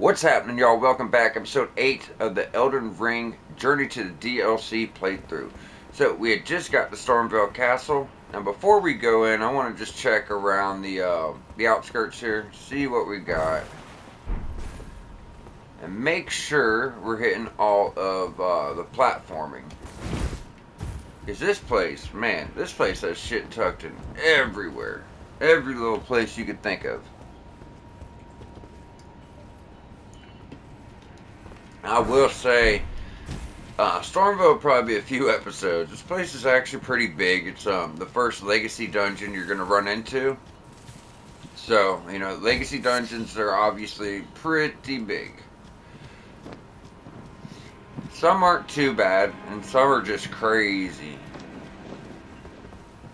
What's happening, y'all? Welcome back. Episode 8 of the Elden Ring Journey to the DLC playthrough. So, we had just got to Stormviel Castle. Now, before we go in, I want to just check around the outskirts here, see what we got. And make sure we're hitting all of the platforming. Because this place, man, this place has shit tucked in everywhere. Every little place you could think of. I will say, Stormville will probably be a few episodes. This place is actually pretty big. It's the first legacy dungeon you're gonna run into. So, you know, legacy dungeons are obviously pretty big. Some aren't too bad, and some are just crazy.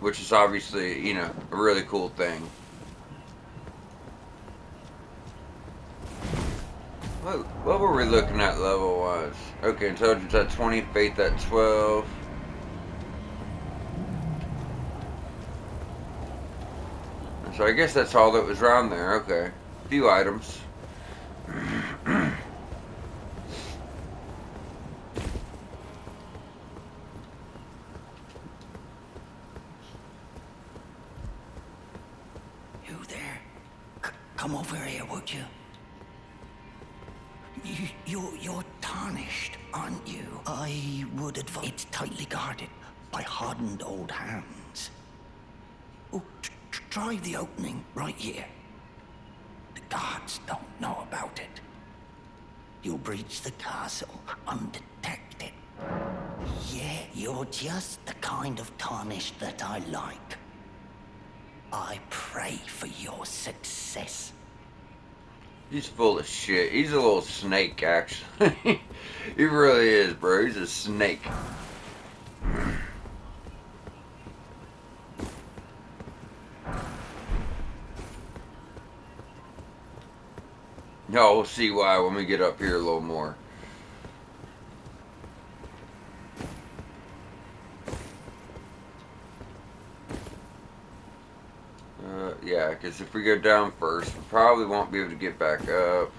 Which is obviously, you know, a really cool thing. What were we looking at level-wise? Okay, intelligence at 20, faith at 12. So I guess that's all that was around there. Okay. A few items. You there? Come over here, would you? You're tarnished, aren't you? I would advise. It's tightly guarded by hardened old hands. Oh, try the opening right here. The guards don't know about it. You'll breach the castle undetected. Yeah, you're just the kind of tarnished that I like. I pray for your success. He's full of shit. He's a little snake, actually. He really is, bro. He's a snake. No, we'll see why when we get up here a little more. Yeah, because if we go down first, we probably won't be able to get back up.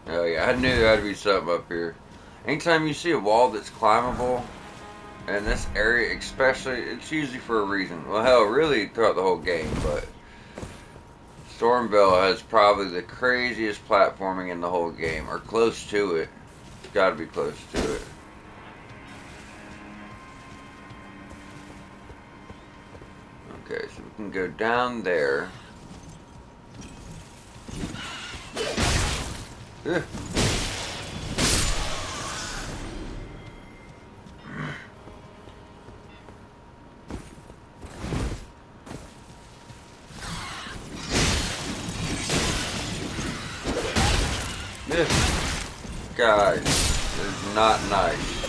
Oh yeah, I knew there had to be something up here. Anytime you see a wall that's climbable, in this area especially, it's usually for a reason. Well, hell, really throughout the whole game, but Stormville has probably the craziest platforming in the whole game, or close to it. It's got to be close to it. Okay, so we can go down there. Ugh. This guy is not nice.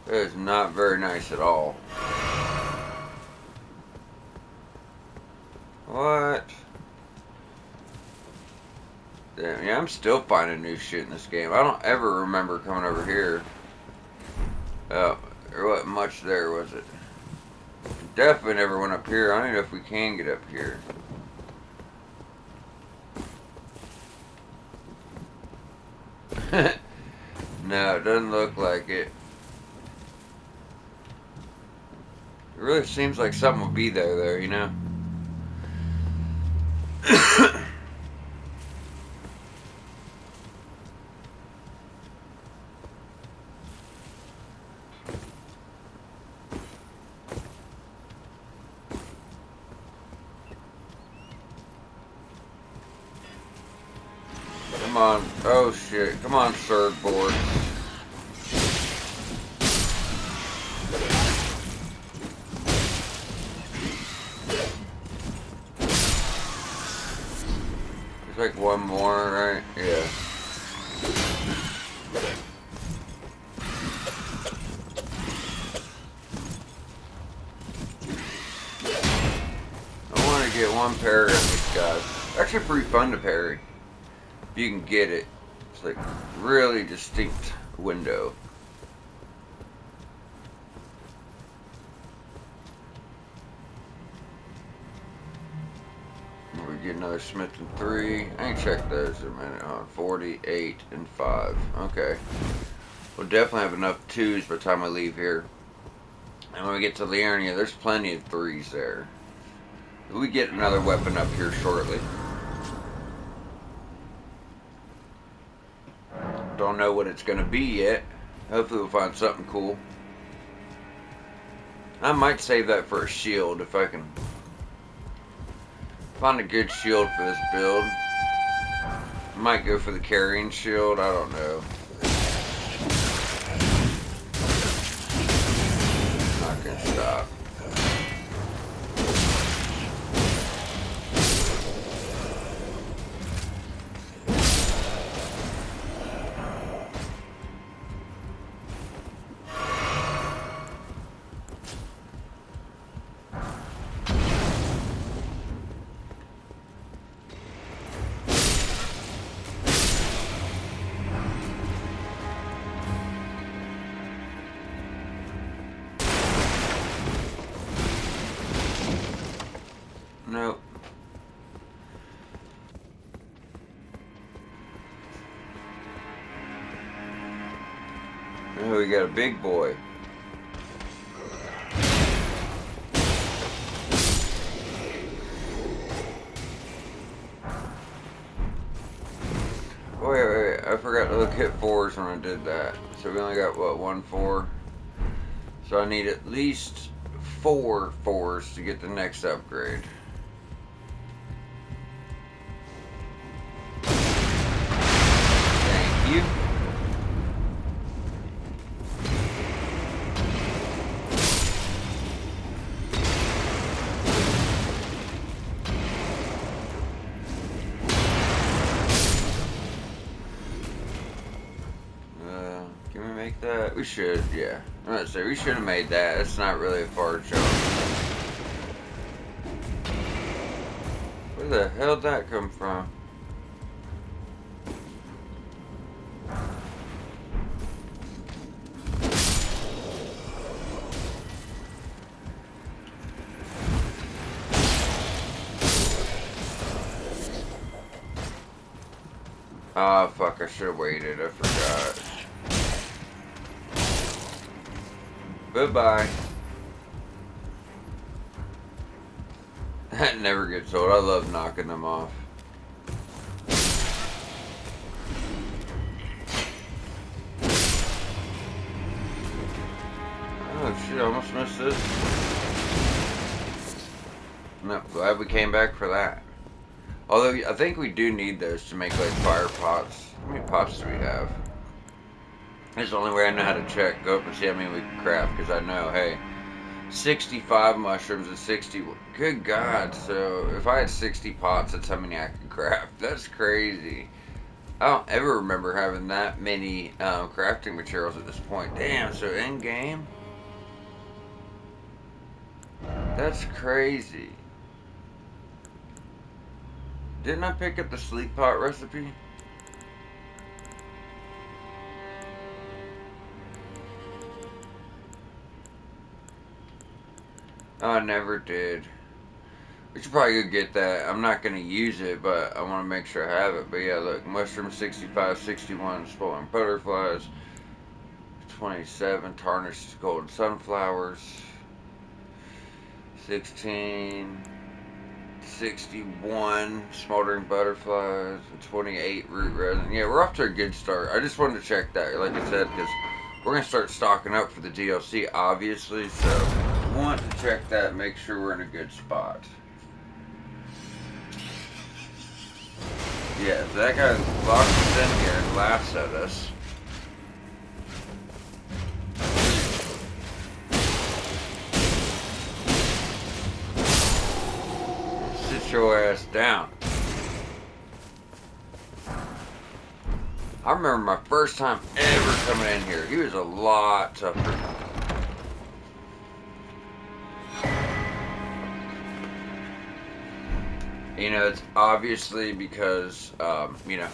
It is not very nice at all. What? Damn, yeah, I'm still finding new shit in this game. I don't ever remember coming over here. Oh, there wasn't much there, was it? Definitely never went up here. I don't even know if we can get up here. No, it doesn't look like it. It really seems like something will be there, you know? Come on. Oh shit. Come on, third board. There's like one more, right? Yeah. I want to get one parry on these guys. Actually pretty fun to parry. If you can get it. It's like really distinct window. get another Smith and 3. I ain't checked those in a minute. 48 and 5. Okay. We'll definitely have enough 2s by the time I leave here. And when we get to Liurnia, there's plenty of 3s there. We get another weapon up here shortly. Don't know what it's going to be yet. Hopefully we'll find something cool. I might save that for a shield if I can find a good shield for this build. Might go for the carrying shield, I don't know. Not gonna stop. Nope. Oh, we got a big boy. Wait, I forgot to look at 4s when I did that. So we only got, what, 1 4? So I need at least 4 4s to get the next upgrade. Thank you. Can we make that? We should, yeah. I'm gonna say we should have made that. It's not really a far jump. Where the hell did that come from? Ah, fuck, I should have waited. I forgot. Goodbye. That never gets old. I love knocking them off. Oh shit, I almost missed this. No, glad we came back for that. Although, I think we do need those to make, like, fire pots. How many pots do we have? That's the only way I know how to check. Go up and see how many we can craft, because I know, hey, 65 mushrooms and 60... Good God, so if I had 60 pots, that's how many I could craft. That's crazy. I don't ever remember having that many crafting materials at this point. Damn, so in-game? That's crazy. Didn't I pick up the sleep pot recipe? Oh, I never did. We should probably go get that. I'm not going to use it, but I want to make sure I have it. But yeah, look, mushroom 65, 61, spoiling butterflies, 27, tarnished golden sunflowers, 16, 61, smoldering butterflies, and 28, root resin. Yeah, we're off to a good start. I just wanted to check that, like I said, because we're going to start stocking up for the DLC, obviously, so want to check that, make sure we're in a good spot. Yeah, so that guy locks us in here and laughs at us. Sit your ass down. I remember my first time ever coming in here. He was a lot tougher. You know, it's obviously because, you know,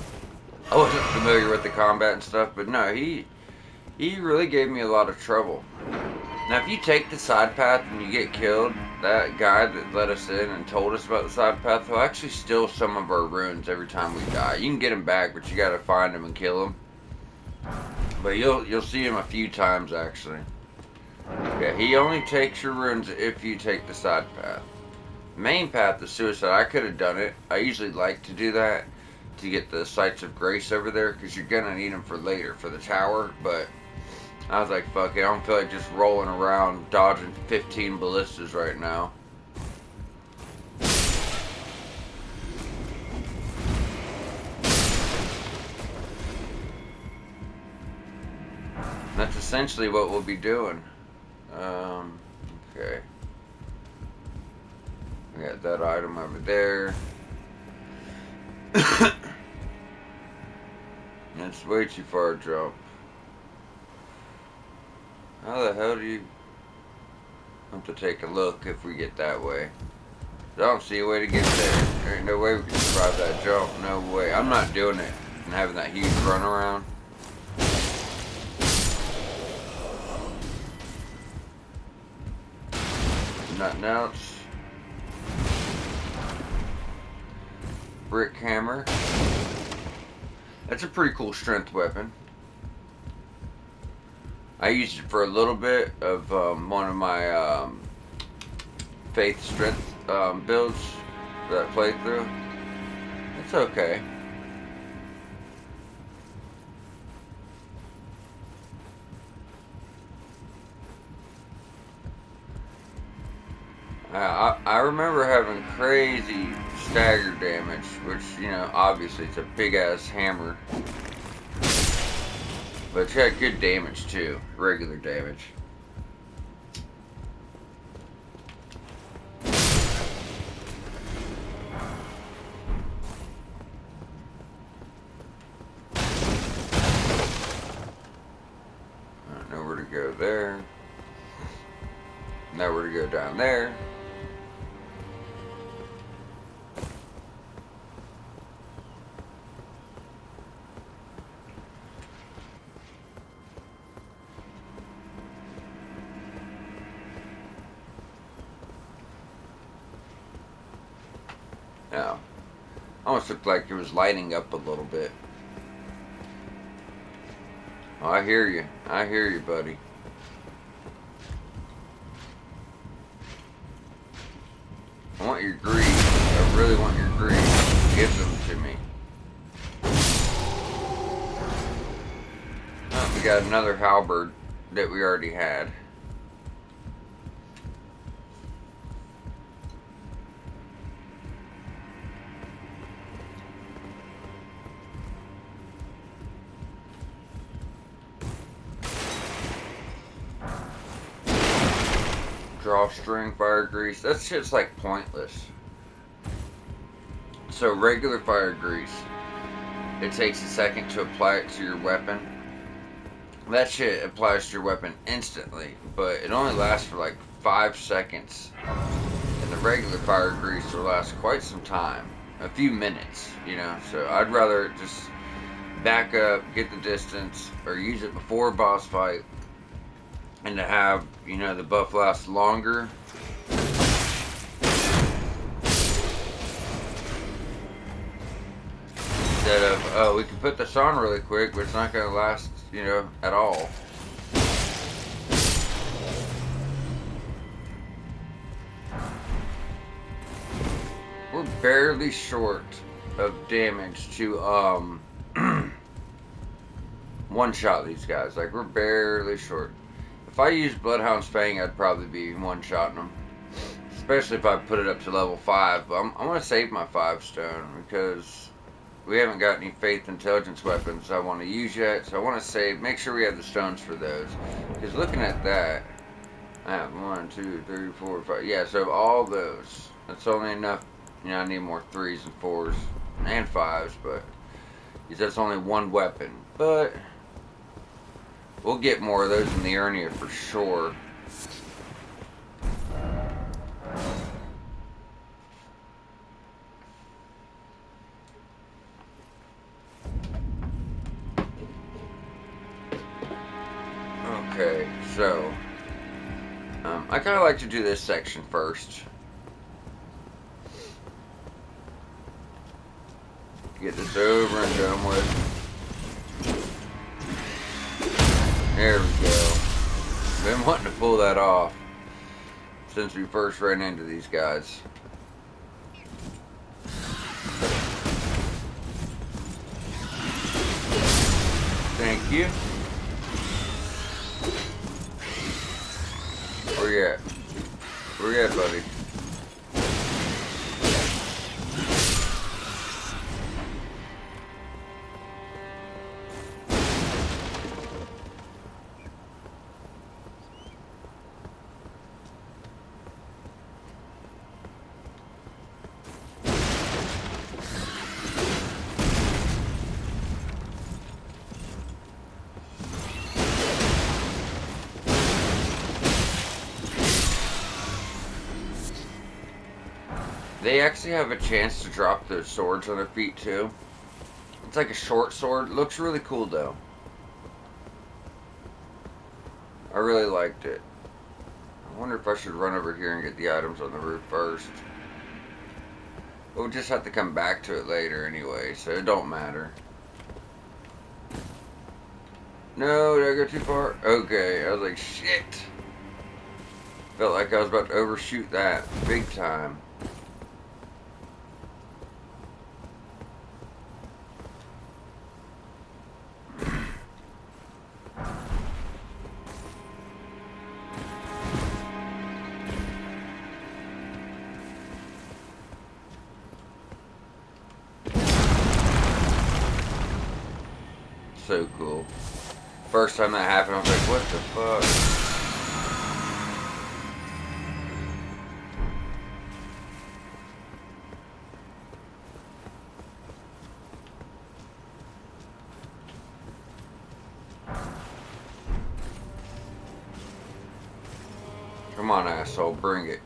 I wasn't familiar with the combat and stuff, but no, he really gave me a lot of trouble. Now, if you take the side path and you get killed, that guy that let us in and told us about the side path, he'll actually steal some of our runes every time we die. You can get him back, but you gotta find him and kill him. But you'll see him a few times actually. Yeah, he only takes your runes if you take the side path. Main path is suicide. I could have done it. I usually like to do that to get the sights of grace over there because you're gonna need them for later for the tower. But I was like, fuck it. I don't feel like just rolling around dodging 15 ballistas right now. That's essentially what we'll be doing. Okay. We got that item over there. That's way too far to jump. How the hell do you... have to take a look if we get that way. I don't see a way to get there. There ain't no way we can survive that jump. No way. I'm not doing it and having that huge run around. Nothing else. Brick hammer. That's a pretty cool strength weapon. I used it for a little bit of one of my faith strength builds that I played through. It's okay. I remember having crazy stagger damage, which, you know, obviously it's a big ass hammer. But it's got good damage too, regular damage. I don't know where to go there. Nowhere to go down there. Now, almost looked like it was lighting up a little bit. Oh, I hear you. I hear you, buddy. I want your greed. I really want your greed. Give them to me. Oh, we got another halberd that we already had. Drawstring, fire grease. That shit's like pointless. So regular fire grease, it takes a second to apply it to your weapon. That shit applies to your weapon instantly, but it only lasts for like 5 seconds. And the regular fire grease will last quite some time. A few minutes, you know. So I'd rather just back up, get the distance, or use it before a boss fight. And to have, you know, the buff last longer. Instead of, oh, we can put this on really quick, but it's not going to last, you know, at all. We're barely short of damage to, one-shot these guys. Like, we're barely short. If I used Bloodhound's Fang, I'd probably be one-shotting them. Especially if I put it up to level 5. But I'm going to save my 5 stone because we haven't got any Faith Intelligence weapons I want to use yet. So I want to save, make sure we have the stones for those. Because looking at that, I have 1, 2, 3, 4, 5. Yeah, so all those. That's only enough. You know, I need more 3s and 4s and 5s. But that's only one weapon. But we'll get more of those in the Urnia for sure. Okay, so I kind of like to do this section first. Get this over and done with. There we go. Been wanting to pull that off since we first ran into these guys. Thank you. Where you at? Where you at, buddy? They actually have a chance to drop their swords on their feet too. It's like a short sword. It looks really cool though. I really liked it. I wonder if I should run over here and get the items on the roof first. We'll just have to come back to it later anyway, so it don't matter. No, did I go too far? Okay, I was like, shit. Felt like I was about to overshoot that big time. So cool. First time that happened, I was like, what the fuck? Come on, asshole, bring it.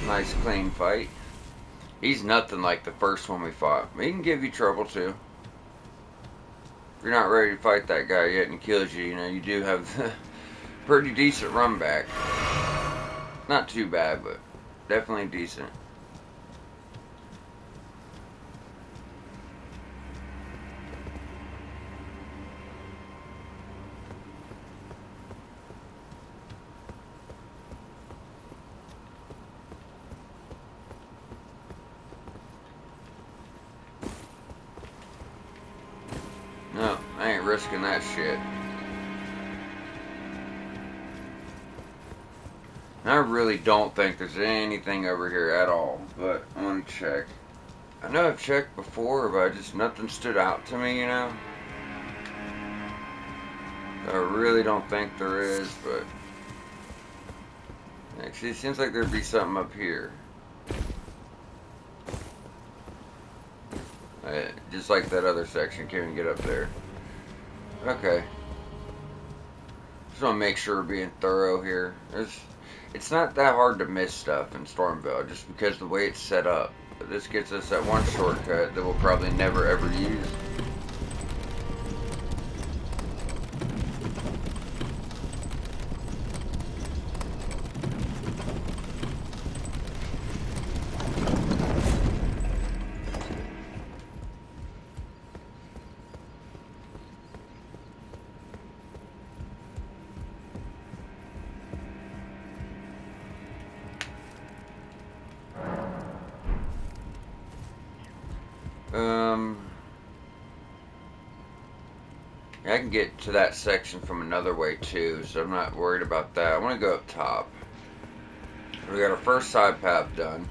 Nice clean fight. He's nothing like the first one we fought. He can give you trouble too. If you're not ready to fight that guy yet and he kills you, you know, you do have pretty decent run back. Not too bad, but definitely decent. No, I ain't risking that shit. I really don't think there's anything over here at all, but I'm gonna check. I know I've checked before, but just nothing stood out to me, you know? I really don't think there is, but actually it seems like there'd be something up here. Just like that other section, can't even get up there. Okay. Just want to make sure we're being thorough here. It's not that hard to miss stuff in Stormviel, just because of the way it's set up. But this gets us that one shortcut that we'll probably never ever use. I can get to that section from another way too, so I'm not worried about that. I want to go up top. We got our first side path done.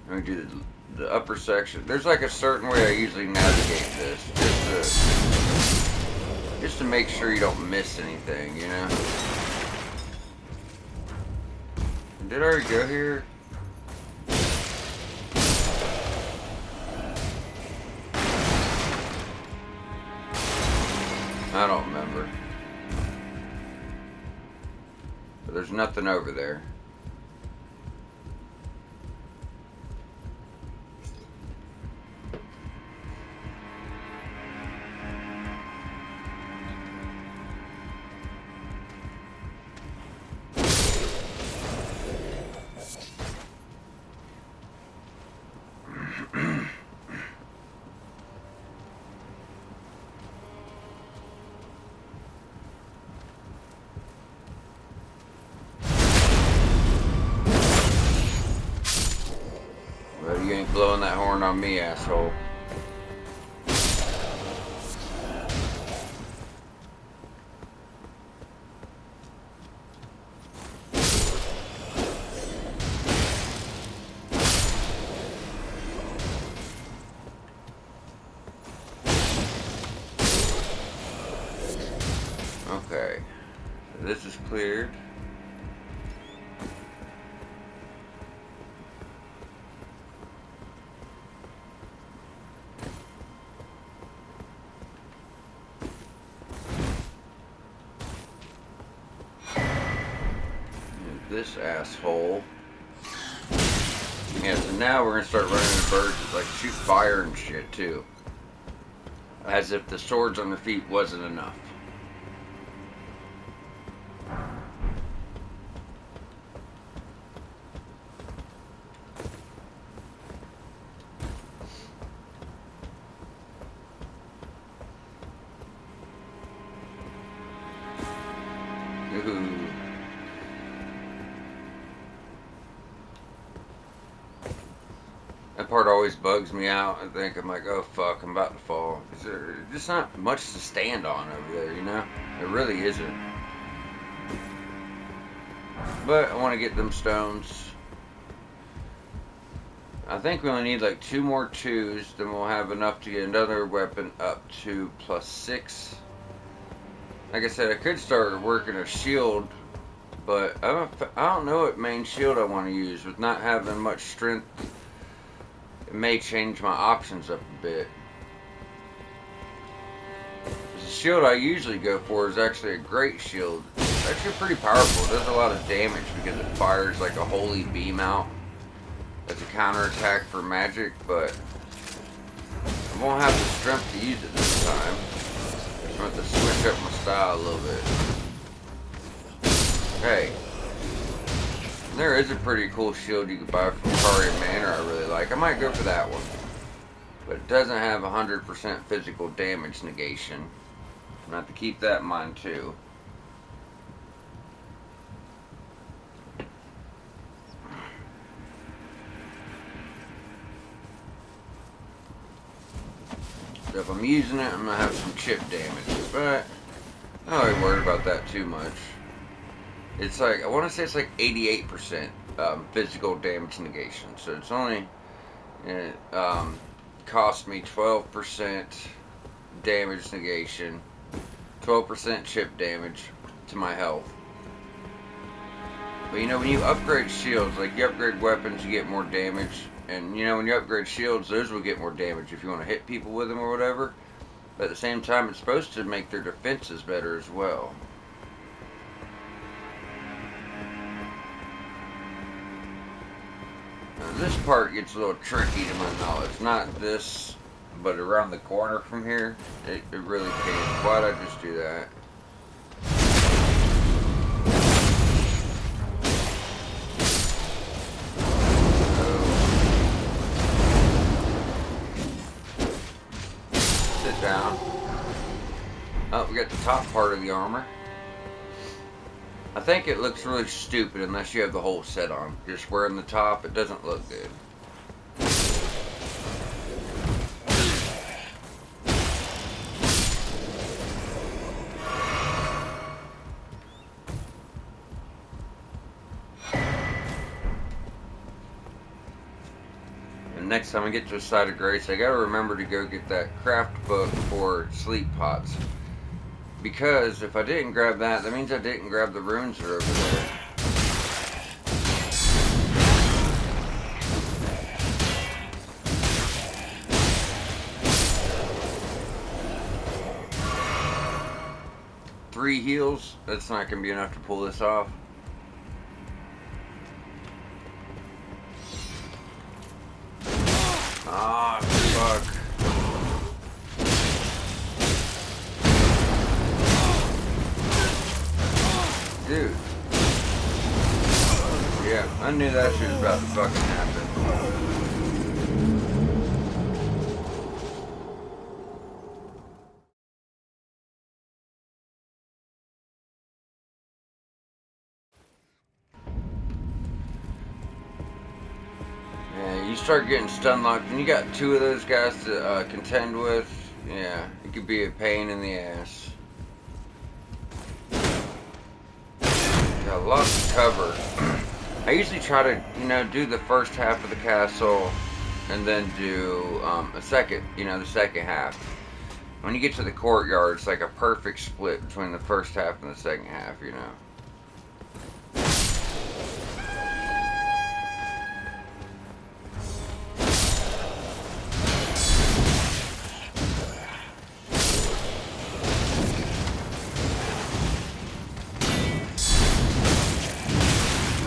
Let me do the upper section. There's like a certain way I usually navigate this, just to make sure you don't miss anything, you know. Did I already go here? I don't remember. But there's nothing over there. Well, you ain't blowing that horn on me, asshole. Okay, so this is cleared. This asshole. Yeah, so now we're gonna start running into birds that like shoot fire and shit too. As if the swords on their feet wasn't enough. Ooh. That part always bugs me out. I think I'm like, oh fuck, I'm about to fall. There's just not much to stand on over there, you know? There really isn't. But I want to get them stones. I think we only need like 2 more 2s, then we'll have enough to get another weapon up to +6. Like I said, I could start working a shield, but I don't know what main shield I want to use. With not having much strength, it may change my options up a bit. The shield I usually go for is actually a great shield. It's actually pretty powerful. It does a lot of damage because it fires like a holy beam out as a counterattack for magic, but I won't have the strength to use it this time. I'm going to have to switch up my style a little bit. Hey. There is a pretty cool shield you can buy from Kari Manor I really like. I might go for that one. But it doesn't have 100% physical damage negation. I'm going to have to keep that in mind too. So if I'm using it, I'm going to have some chip damage. But I'm not really worried about that too much. It's like, I want to say it's like 88% physical damage negation. So it's only, it cost me 12% damage negation, 12% chip damage to my health. But you know, when you upgrade shields, like you upgrade weapons, you get more damage. And you know, when you upgrade shields, those will get more damage if you want to hit people with them or whatever. But at the same time, it's supposed to make their defenses better as well. Now, this part gets a little tricky to my knowledge. Not this, but around the corner from here, it really can. Why'd I just do that? Sit down. Oh, we got the top part of the armor. I think it looks really stupid unless you have the whole set on. Just wearing the top, it doesn't look good. next time I get to a site of grace, I gotta remember to go get that craft book for sleep pots. Because if I didn't grab that, that means I didn't grab the runes that are over there. 3 heals? That's not gonna be enough to pull this off. Ah, fuck. Dude. Yeah, I knew that shit was about to fucking happen. Yeah, you start getting stun locked, and you got 2 of those guys to contend with. Yeah, it could be a pain in the ass. Got lots of cover. I usually try to, do the first half of the castle, and then do the second half. When you get to the courtyard, it's like a perfect split between the first half and the second half,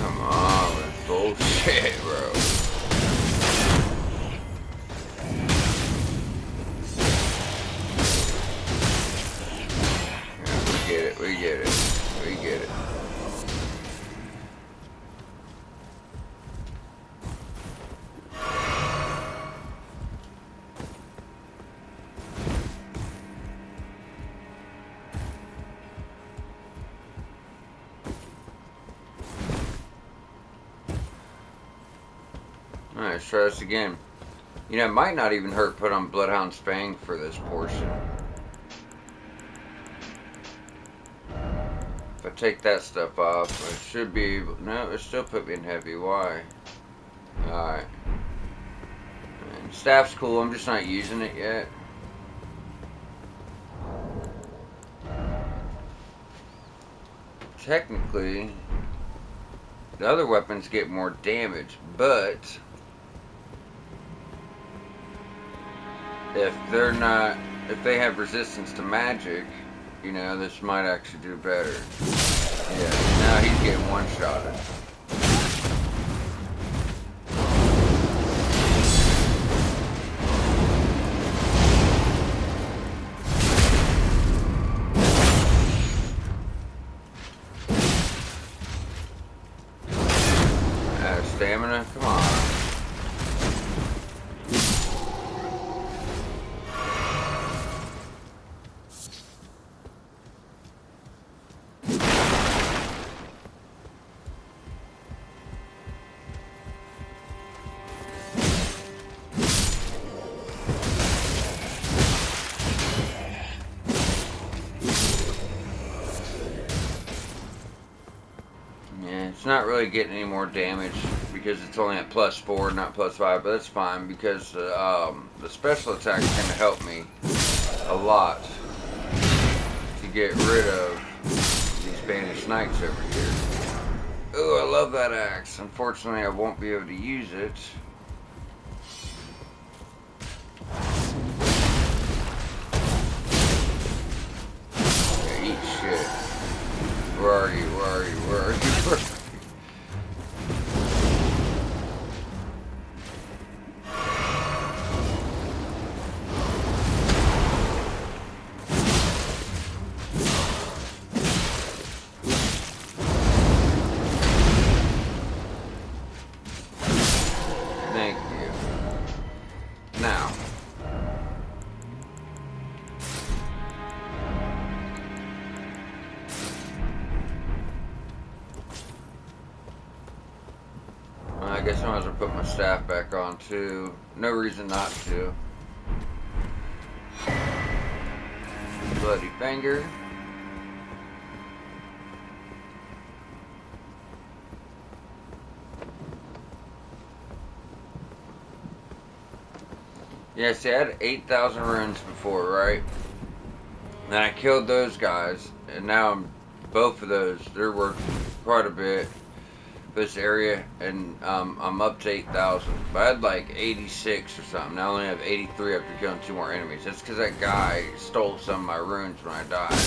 Come on, that's bullshit, bro. Yeah, we get it. Alright, let's try this again. It might not even hurt put on Bloodhound's Fang for this portion. If I take that stuff off, I should be able... No, it still put me in heavy. Why? Alright. And staff's cool, I'm just not using it yet. Technically, the other weapons get more damage, but if they have resistance to magic, this might actually do better. Yeah, now he's getting one-shotted. Stamina? Come on. It's not really getting any more damage because it's only at +4, not +5, but that's fine because the special attack is going to help me a lot to get rid of these Spanish Knights over here. Oh, I love that axe. Unfortunately, I won't be able to use it. Yeah, eat shit. Where are you? Where are you? Where are you? Thank you. Now. I guess I might as well put my staff back on too. No reason not to. Bloody finger. Yeah, see, I had 8,000 runes before, right? Then I killed those guys, and now I'm both of those. They're worth quite a bit for this area, and I'm up to 8,000. But I had like 86 or something. Now I only have 83 after killing 2 more enemies. That's because that guy stole some of my runes when I died.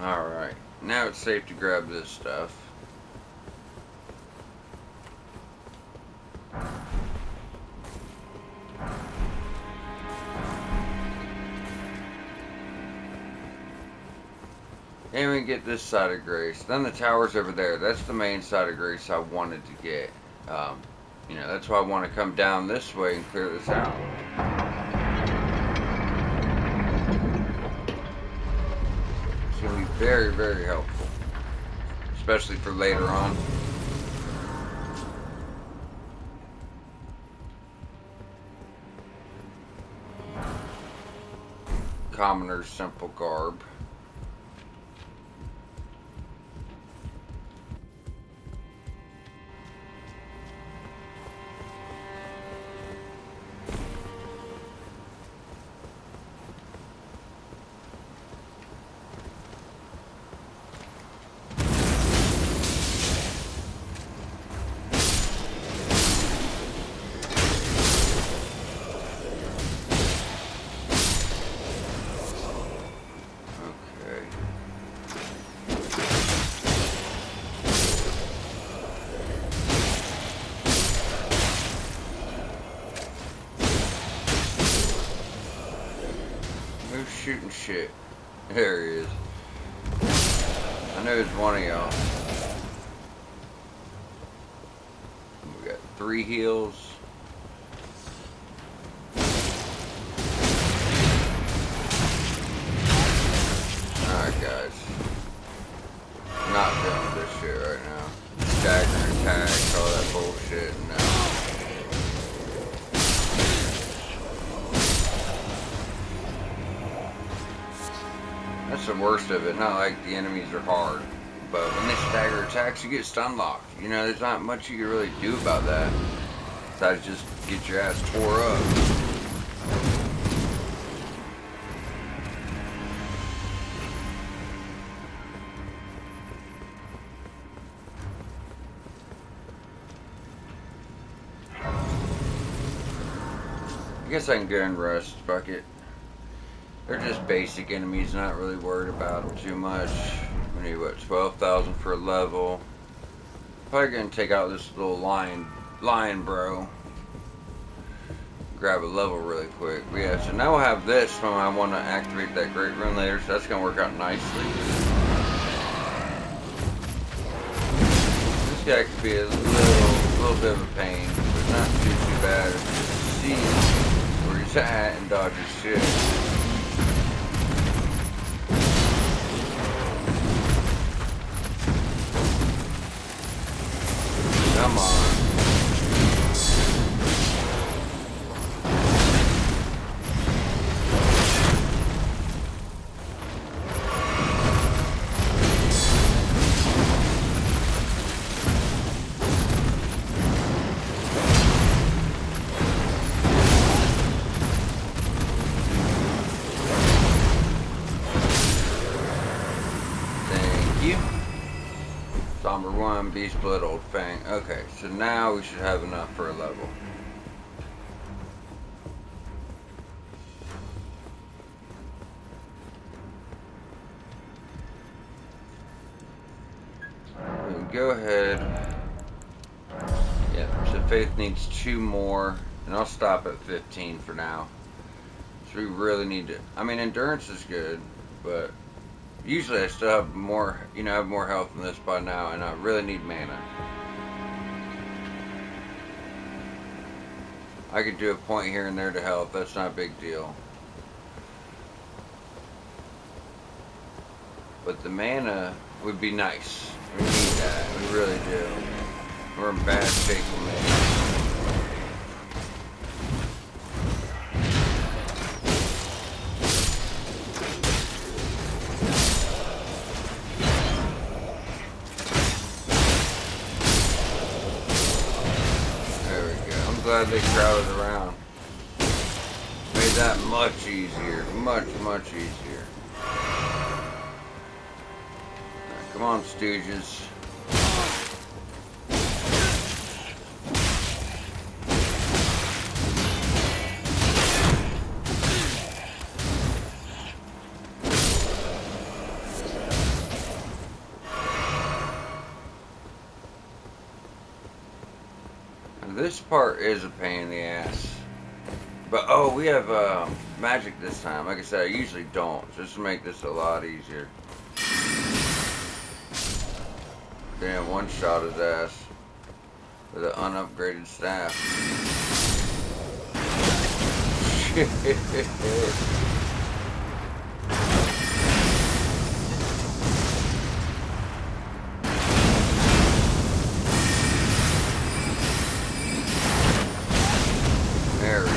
Alright, now it's safe to grab this stuff. And we can get this side of Grace. Then the tower's over there. That's the main side of Grace I wanted to get. You know, that's why I want to come down this way and clear this out. It's going to be very, very helpful. Especially for later on. Commoner's simple garb. Shooting shit. There he is. I know it's one of y'all. We got 3 heals. Alright guys. I'm not feeling this shit right now. Stagger attacks, all that bullshit. No. That's the worst of it. Not like the enemies are hard, but when they stagger attacks, you get stun locked. You know, there's not much you can really do about that. Besides just get your ass tore up. I guess I can go and rest. Fuck it. They're just basic enemies, not really worried about them too much. We need, what, 12,000 for a level. Probably gonna take out this little lion bro. Grab a level really quick. But yeah, so now we'll have this when I want to activate that great rune later, so that's gonna work out nicely. This guy could be a little bit of a pain, but not too bad. Just see where he's at and dodge his shit. Come on. Thank you. Somber 1, Beast Blood, Old Fang. Okay, so now we should have enough for a level. We can go ahead. Yeah, so Faith needs 2 more, and I'll stop at 15 for now. So we really need to. I mean, endurance is good, but usually I still have more. I have more health than this by now, and I really need mana. I could do a point here and there to help. That's not a big deal. But the mana would be nice. We need that. We really do. We're in bad shape with mana. There we go. I'm glad they crowded around. Made that much easier. Much, much easier. Right, come on, Stooges. This part is a pain in the ass. But, oh, we have magic this time. Like I said, I usually don't. Just to make this a lot easier. Damn, one-shot his ass. With an unupgraded staff. Shit. There we go.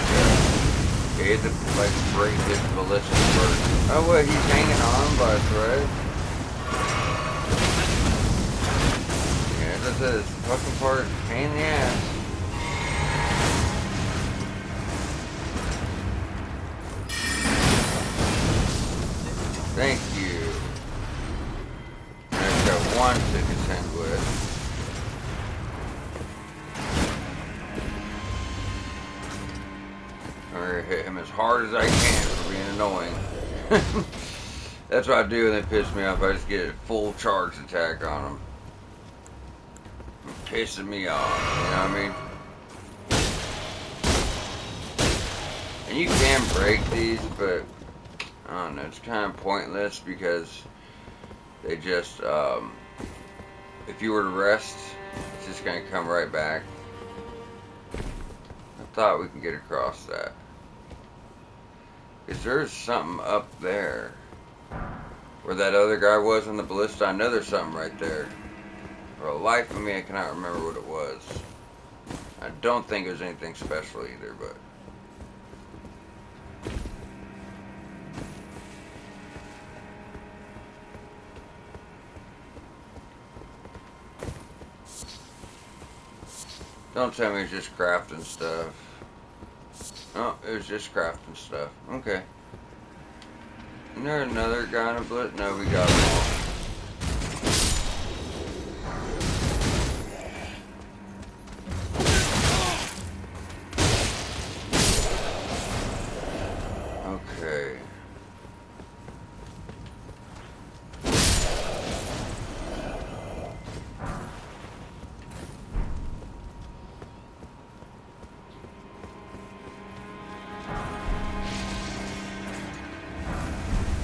He had to like break this ballistic first. Oh wait, he's hanging on by a thread. Yeah, as I said, this fucking part is a pain in the ass. Thank you. I've got one to contend with. Or hit him as hard as I can for being annoying. That's what I do when they piss me off. I just get a full charge attack on them. Pissing me off, you know what I mean? And you can break these, but I don't know, it's kind of pointless because they just, if you were to rest, it's just going to come right back. I thought we could get across that. Because there's something up there. Where that other guy was on the ballista. I know there's something right there. For the life of me, I cannot remember what it was. I don't think it was anything special either, but... Don't tell me it's just crafting stuff. Oh, it was just crafting stuff. Okay. Isn't there another guy in a blitz? No, we got him all. Okay.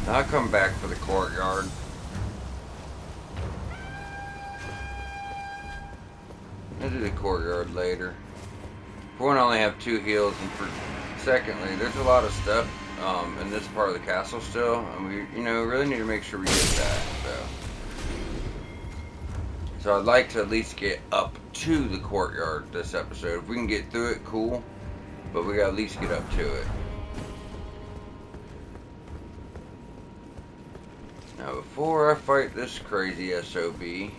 I'll come back for the courtyard. I'll do the courtyard later. For one, I only have 2 heals, and for secondly, there's a lot of stuff in this part of the castle still, and we, really need to make sure we get that. So I'd like to at least get up to the courtyard this episode. If we can get through it, cool. But we gotta at least get up to it. Now, before I fight this crazy SOB,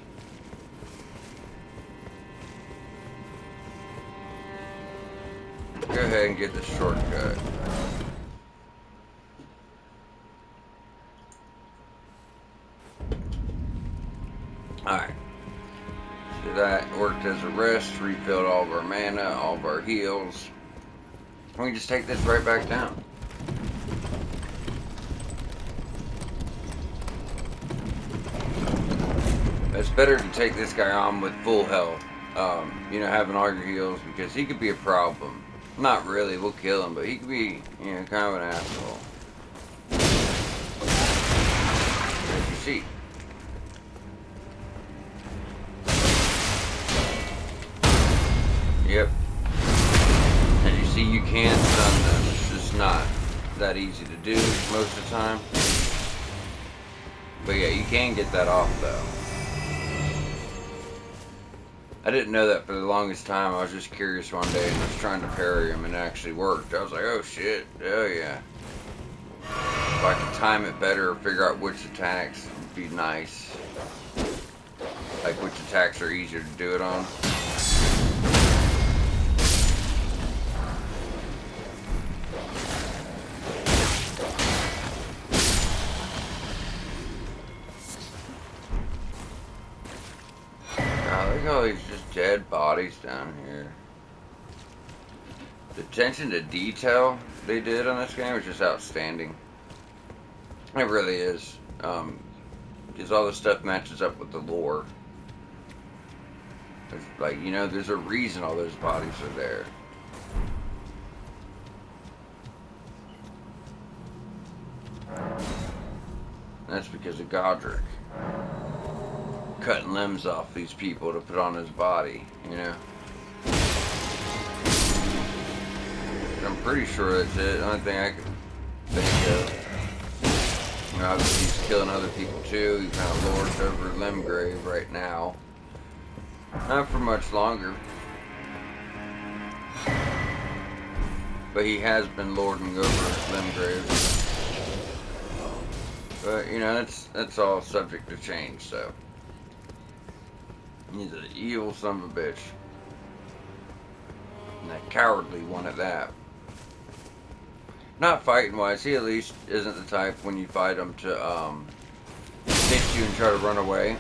go ahead and get the shortcut. Alright. So that worked as a rest, refilled all of our mana, all of our heals. We can just take this right back down. It's better to take this guy on with full health You know, having all your heals, because he could be a problem. Not really, we'll kill him, but he could be, you know, kind of an asshole. As you see. Yep. As you see, you can stun them. It's just not that easy to do most of the time. But yeah, you can get that off though. I didn't know that for the longest time. I was just curious one day and I was trying to parry him and it actually worked. I was like, oh shit, oh yeah. If I could time it better or figure out which attacks would be nice. Like which attacks are easier to do it on. Look at all these just dead bodies down here. The attention to detail they did on this game is just outstanding. It really is. Because all the stuff matches up with the lore. There's, like, you know, there's a reason all those bodies are there. And that's because of Godric cutting limbs off these people to put on his body, you know. And I'm pretty sure that's it. The only thing I can think of. You know, obviously he's killing other people too. He kind of lords over Limgrave right now. Not for much longer. But he has been lording over Limgrave. But, you know, that's all subject to change, so. He's an evil son of a bitch. And that cowardly one at that. Not fighting wise, he at least isn't the type when you fight him to hit you and try to run away.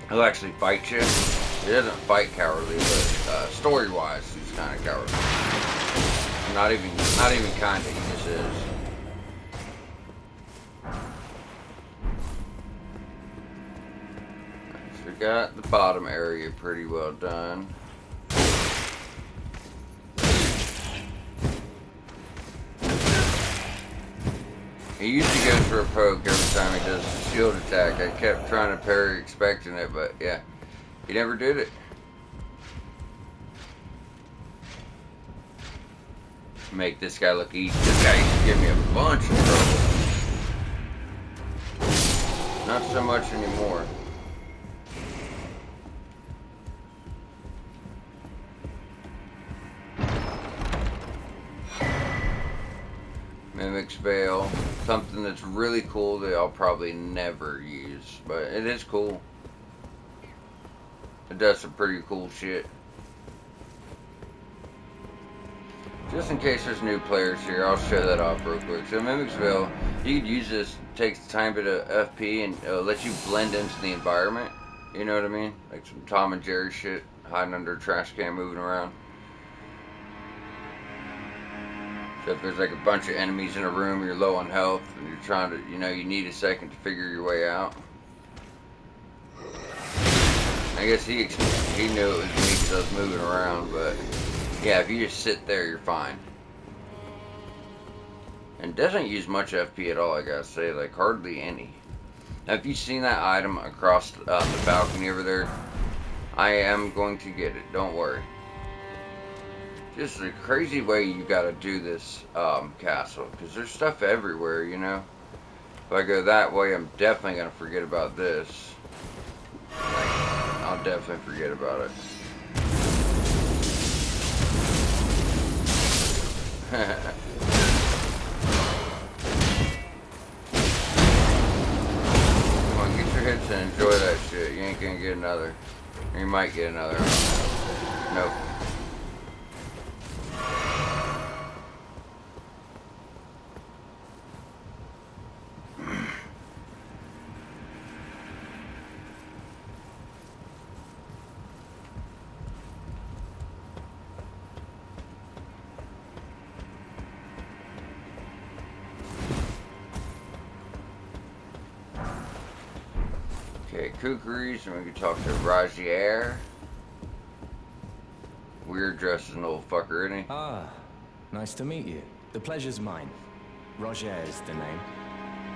He'll actually fight you. He doesn't fight cowardly, but story wise, he's kind of cowardly. Not even kinda, he just is. So we got the bottom area pretty well done. He usually goes for a poke every time he does a shield attack. I kept trying to parry expecting it, but yeah, he never did it. Make this guy look easy. This guy used to give me a bunch of trouble. Not so much anymore. Mimic's Veil. Something that's really cool that I'll probably never use. But it is cool. It does some pretty cool shit. Just in case there's new players here, I'll show that off real quick. So Mimic's Veil, you could use this, takes a tiny bit of FP and lets you blend into the environment. You know what I mean? Like some Tom and Jerry shit, hiding under a trash can, moving around. So if there's like a bunch of enemies in a room, you're low on health, and you're trying to, you know, you need a second to figure your way out. I guess he knew it was me because I was moving around, but yeah, if you just sit there, you're fine. And doesn't use much FP at all, I gotta say, like hardly any. Now, if you've seen that item across the balcony over there, I am going to get it, don't worry. Just a crazy way you gotta do this castle, because there's stuff everywhere, you know. If I go that way, I'm definitely gonna forget about this. Like, I'll definitely forget about it. Come on, get your hits and enjoy that shit. You ain't gonna get another. Or you might get another. Nope. Okay, Kukris, and we can talk to Rajier. weird dressing little fucker, isn't he? Ah, nice to meet you. The pleasure's mine. Roger is the name.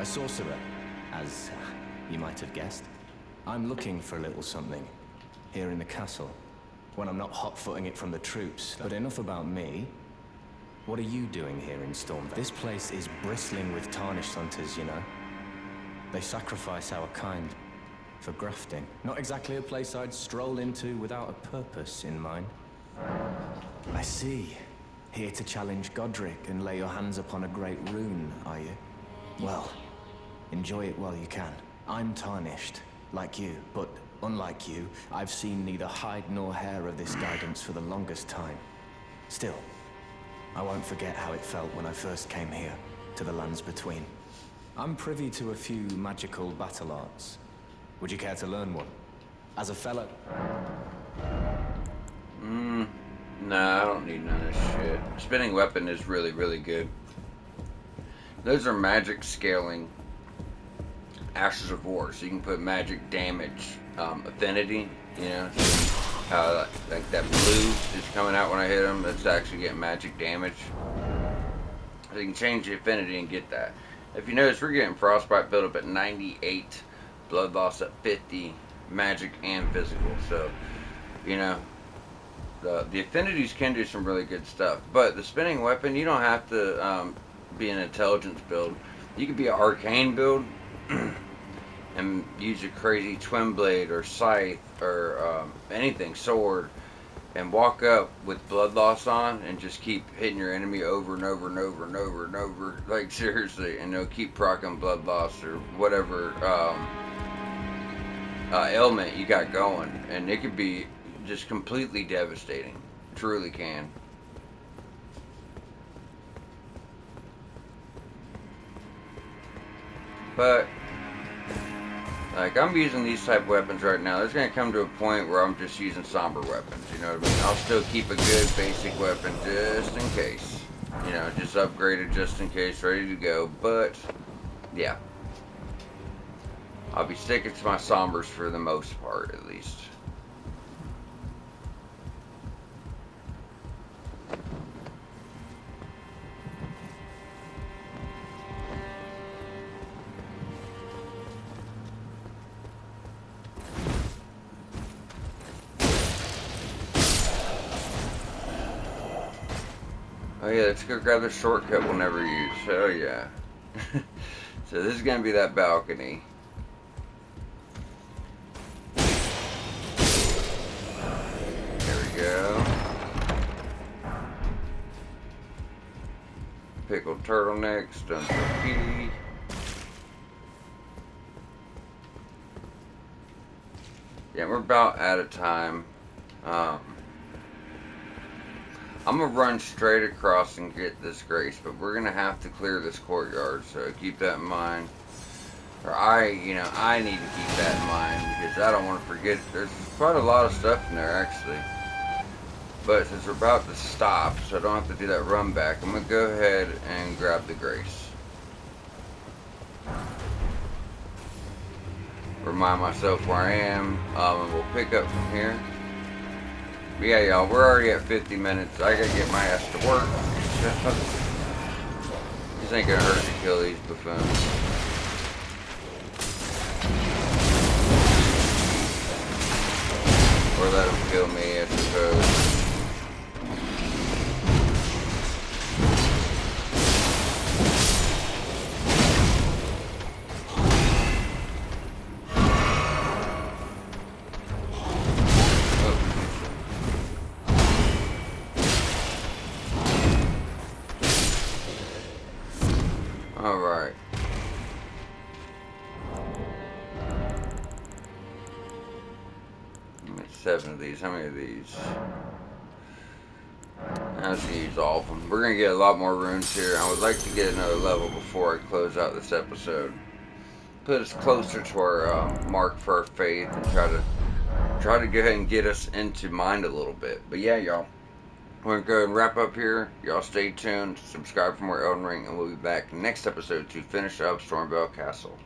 A sorcerer, as you might have guessed. I'm looking for a little something here in the castle, when I'm not hot-footing it from the troops. But enough about me. What are you doing here in Stormviel? This place is bristling with tarnished hunters, you know. They sacrifice our kind for grafting. Not exactly a place I'd stroll into without a purpose in mind. I see. Here to challenge Godric and lay your hands upon a great rune, are you? Well, enjoy it while you can. I'm tarnished, like you, but unlike you, I've seen neither hide nor hair of this guidance for the longest time. Still, I won't forget how it felt when I first came here, to the lands between. I'm privy to a few magical battle arts. Would you care to learn one? As a fellow... Nah, I don't need none of this shit. Spinning weapon is really, really good. Those are magic scaling Ashes of War, so you can put magic damage affinity, you know, like that blue is coming out when I hit them, that's actually getting magic damage. So you can change the affinity and get that. If you notice, we're getting frostbite build up at 98, blood loss at 50, magic and physical, so, you know, the affinities can do some really good stuff. But the spinning weapon, you don't have to be an intelligence build. You could be an arcane build and use a crazy twin blade or scythe or anything, sword, and walk up with blood loss on and just keep hitting your enemy over and over and over and over and over, like seriously, and they'll keep proccing blood loss or whatever ailment you got going, and it could be just completely devastating. Truly can. But like, I'm using these type of weapons right now. There's gonna come to a point where I'm just using somber weapons, you know what I mean? I'll still keep a good basic weapon just in case, you know, just upgraded just in case, ready to go. But yeah, I'll be sticking to my sombers for the most part, at least. Oh yeah, let's go grab the shortcut we'll never use. Oh yeah. So this is gonna be that balcony. There we go. Pickled turtlenecks, stone torpedo. Yeah, we're about out of time. I'm gonna run straight across and get this grace, but we're gonna have to clear this courtyard, so keep that in mind. Or I need to keep that in mind, because I don't want to forget. There's quite a lot of stuff in there, actually. But since we're about to stop, so I don't have to do that run back, I'm gonna go ahead and grab the grace. Remind myself where I am, and we'll pick up from here. But yeah, y'all, we're already at 50 minutes. I gotta get my ass to work. This ain't gonna hurt to kill these buffoons. Or let them kill me, I suppose. Alright. I'm at 7 of these. How many of these? I was going to use all of them. We're going to get a lot more runes here. I would like to get another level before I close out this episode. Put us closer to our mark for our faith and try to go ahead and get us into mind a little bit. But yeah, y'all. We're going to go ahead and wrap up here. Y'all stay tuned. Subscribe for more Elden Ring. And we'll be back next episode to finish up Stormviel Castle.